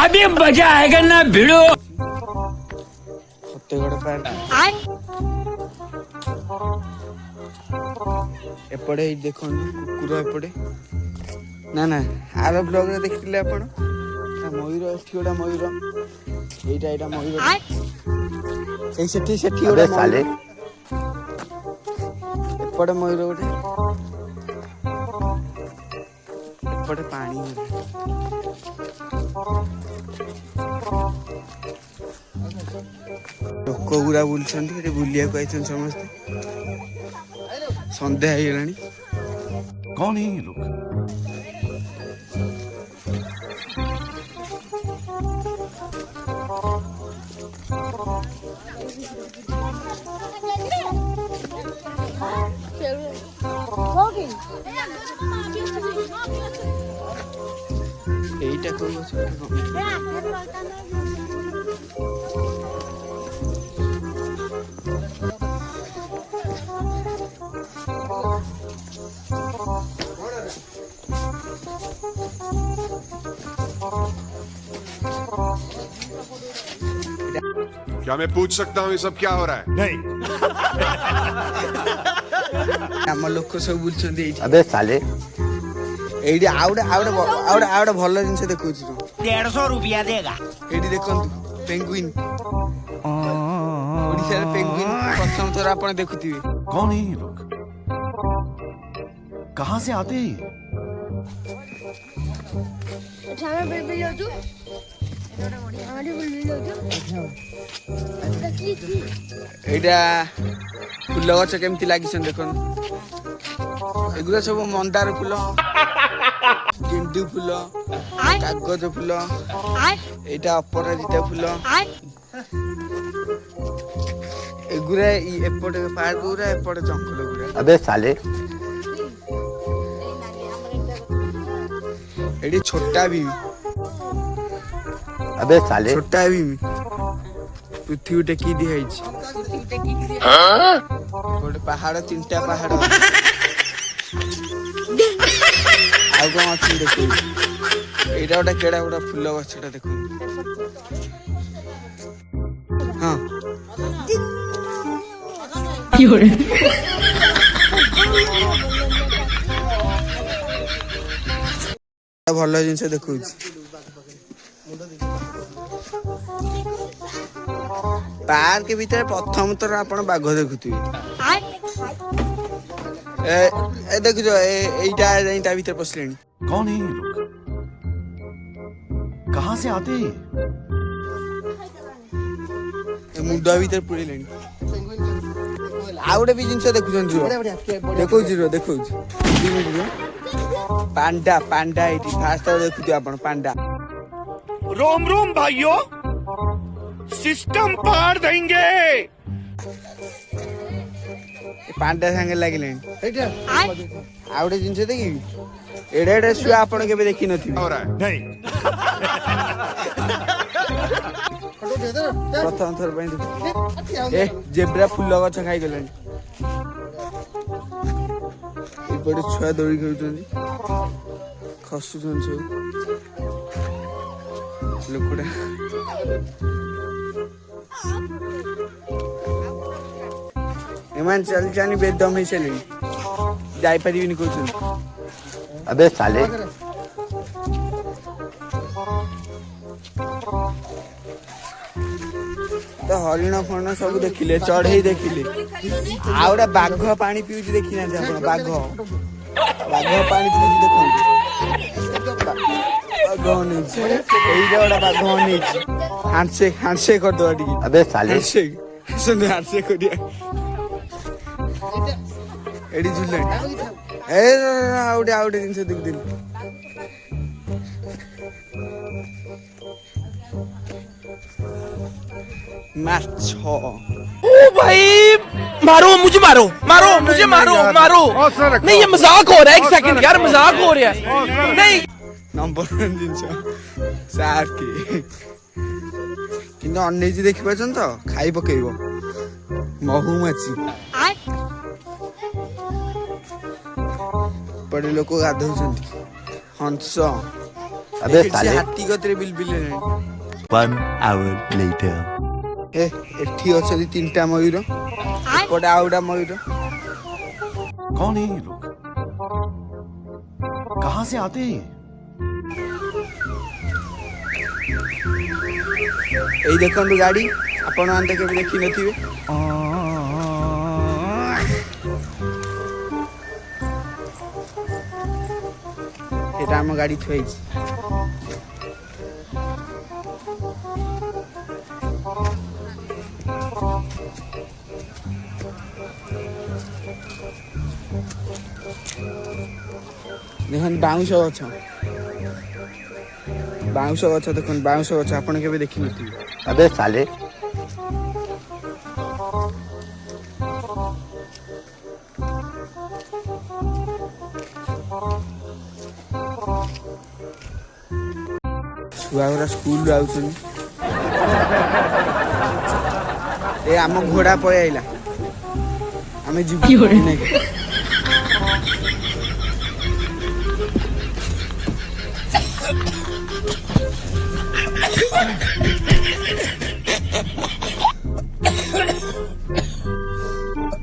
अभी मजा आएगा ना भिड़ो। फतेगड़ पार्क एपटे देखो कुकुर एपटे ना ना आर ब्लॉग रे देखिले आपण मयूर एठी गोटा मयूर एटा एटा मयूर ए सेठी सेठी गोटा साले एपटे मयूर गोटे एपटे पानी लोक गुरा बुलछन बुलिया को आइछन समस्त संध्या हो गलानी कौन है ये लोग? এইটা কোন বছর क्या मैं पूछ सकता हूँ ये सब क्या हो रहा है? नहीं। ଆମ ଲୋକ ସବୁ ବୁଲଛନ୍ତି ଏଇଠି अबे साले ଏଇଠି ଆଉ ଭଲ ଜିନିଷ ଦେଖଉଛି 150 रुपया देगा। ଏଇଠି ଦେଖନ୍ତୁ ପେଙ୍ଗୁଇନ ଓଡ଼ିଶାରେ ପେଙ୍ଗୁଇନ ପ୍ରଥମ ଥର ଆପଣ ଦେଖୁଥିବେ कौन है ये लोग? कहाँ से आते हैं? ଏଇଟା ଫୁଲ ଗଛ କେମିତି ଲାଗିଛନ୍ତି ଦେଖନ୍ତୁ ଏଗୁଡ଼ା ସବୁ ମନ୍ଦାର ଫୁଲ ଗେଣ୍ଡୁ ଫୁଲ କାଗଜ ଫୁଲ ଏଇଟା ଅପରାଜିତା ଫୁଲ ଏଗୁଡ଼ା ଏପଟେ ପାର୍କ ଗୁରା ଏପଟେ ଜଙ୍ଗଲ ଗୁରା अबे साले ଏଠି ଛୋଟା ଭୀମ अबे साले ଛୋଟା ଭୀମ ପୃଥିବୀ ଟେକି ଦିଆଯାଇଛି ଗୋଟେ ପାହାଡ ତିନିଟା ପାହାଡ ଆଉ କଣ ଅଛି ଦେଖନ୍ତୁ ଏଇଟା ଗୋଟେ କେଡା ଗୋଟେ ଫୁଲ ଗଛଟା ଦେଖନ୍ତୁ ହଁ ଭଲ ଜିନିଷ ଦେଖଉଛି ପାର୍କ ଭିତରେ ପ୍ରଥମ ଥର ଆପଣ ବାଘ ଦେଖୁଥିବେ ଏ ଦେଖୁଛ ଏଇଟା ଯାଇ ତା ଭିତରେ ପଶିଲେଣି कौन है ये लोग? कहाँ से आते हैं? ମୁଣ୍ଡ ଭିତରେ ପୁରେଇଲେଣି ଆଉ ଗୋଟେ ବି ଜିନିଷ ଦେଖୁଛନ୍ତି ଦେଖଉଛି ଦେଖଉଛି ପାଣ୍ଡା ପାଣ୍ଡା ଏଇଠି ଫାଷ୍ଟ ଦେଖୁଥିବେ ଆପଣ ପାଣ୍ଡା रोम रोम भाइयों सिस्टम पार देंगे ପାଣ୍ଡା ସାଙ୍ଗେ ଲାଗିଲେଣି ଆଉ ଗୋଟେ ଜିନିଷ ଦେଖିବି ଏଡେ ଏଡେ ଶୁଆ ଆପଣ କେବେ ଦେଖିନଥିବେ हो रहा है? नहीं। ପ୍ରଥମ ଥର ପାଇଁ ଏ ଜେବ୍ରା ଫୁଲ ଗଛ ଖାଇଗଲାଣି ଏପଟେ ଛୁଆ ଦୋଳି ଖେଳୁଛନ୍ତି ଖସୁଛନ୍ତି ସବୁ ଲୋକଟା ଏମାନେ ଚାଲି ଚାଲି ବେଦମ ହେଇସାରିଲେଣି ଯାଇପାରିବିନି କହୁଛନ୍ତି अबे साले ତ ହରିଣ ଫଣ ସବୁ ଦେଖିଲେ ଚଢେଇ ଦେଖିଲେ ଆଉ ଗୋଟେ ବାଘ ପାଣି ପିଉଛି ଦେଖିନାହାନ୍ତି ଆପଣ ବାଘ ପାଣି ପିଉଛି ଦେଖନ୍ତୁ ବାଘ ଅନେଇଛି ଏଇଟା ଗୋଟେ ବାଘ ଅନେଇଛି ହ୍ୟାଣ୍ଡଶେକ୍ କରିଦବା ଟିକେ अबे साले ହ୍ୟାଣ୍ଡଶେକ୍ କରିବା ଏଠି ଝୁଲିଲାଣି ଏ ଆଉ ଗୋଟେ ଜିନିଷ ଦେଖିଦେଲି ମାଛ ओ भाई मारो मुझे मारो मुझे मारो नहीं ये मजाक हो रहा है एक सेकंड यार मजाक हो रहा है नहीं नंबर 1 ଜିନିଷ ସାର୍କ କିନ୍ତୁ ଅନେଇଛି ଦେଖିପାରୁଛନ୍ତି ତ ଖାଇ ପକେଇବ ମହୁମାଛି ଏପଟେ ଲୋକ ଗାଧଉଛନ୍ତି ହଂସ अबे ଏଠି साले ହାତୀ କତିରେ ବିଲବିଲେଣି। 1 hour later ଏଠି ଅଛନ୍ତି 3ଟା ମୟୂର, ଏପଟେ ଆଉ ଗୋଟେ ମୟୂର। कौन है ये लोग कहां से आते हैं ये? ଏଇ ଦେଖନ୍ତୁ ଗାଡି, ଆପଣ ମାନେ ତ କେବେ ଦେଖିନଥିବେ। এটা ଆମ ଗାଡି ଥୁଆ ହେଇଛି। ଦେଖନ୍ତୁ ବାଉଁଶ ଗଛ, ବାଉଁଶ ଗଛ ଦେଖନ୍ତୁ, ବାଉଁଶ ଗଛ ଆପଣ କେବେ ଦେଖିନଥିବେ। अबे साले ଛୁଆଗୁରା ସ୍କୁଲରୁ ଆଉଛନ୍ତି। ଏ ଆମ ଘୋଡ଼ା ପଳେଇ ଆଇଲା, ଆମେ ଯିବୁ।